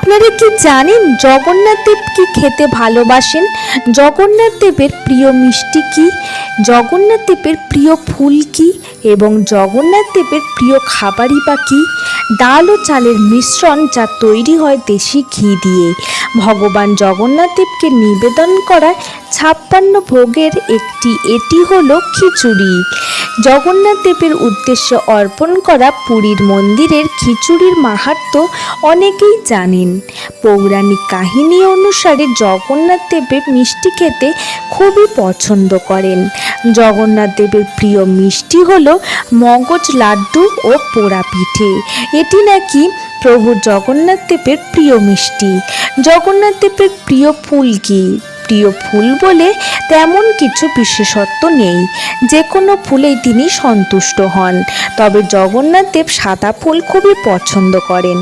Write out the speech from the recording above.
আপনারা কি জানেন জগন্নাথ দেব কি খেতে ভালোবাসেন? জগন্নাথ দেবের প্রিয় মিষ্টি কি? জগন্নাথ দেবের প্রিয় ফুল কি? এবং জগন্নাথ দেবের প্রিয় খাবারই বা কি? ডাল ও চালের মিশ্রণ যা তৈরি হয় দেশি ঘি দিয়ে। ভগবান জগন্নাথ দেবকে নিবেদন করা 56 ভোগের এটি হলো খিচুড়ি। জগন্নাথ দেবের উদ্দেশ্যে অর্পণ করা পুরীর মন্দিরের খিচুড়ির মাহাত্ম্য অনেকেই জানেন। পৌরাণিক কাহিনী অনুসারে জগন্নাথ দেবের মিষ্টি খেতে খুবই পছন্দ করেন। জগন্নাথ দেবের প্রিয় মিষ্টি হলো মগজ লাড্ডু ও পোড়া পিঠে। এটি নাকি প্রভু জগন্নাথ দেবের প্রিয় মিষ্টি। জগন্নাথ দেবের প্রিয় ফুল কি? প্রিয় ফুল বলে তেমন কিছু বিশেষত্ব নেই, যে কোনো ফুলেই তিনি সন্তুষ্ট হন। তবে জগন্নাথ দেব সাদা ফুল খুবই পছন্দ করেন।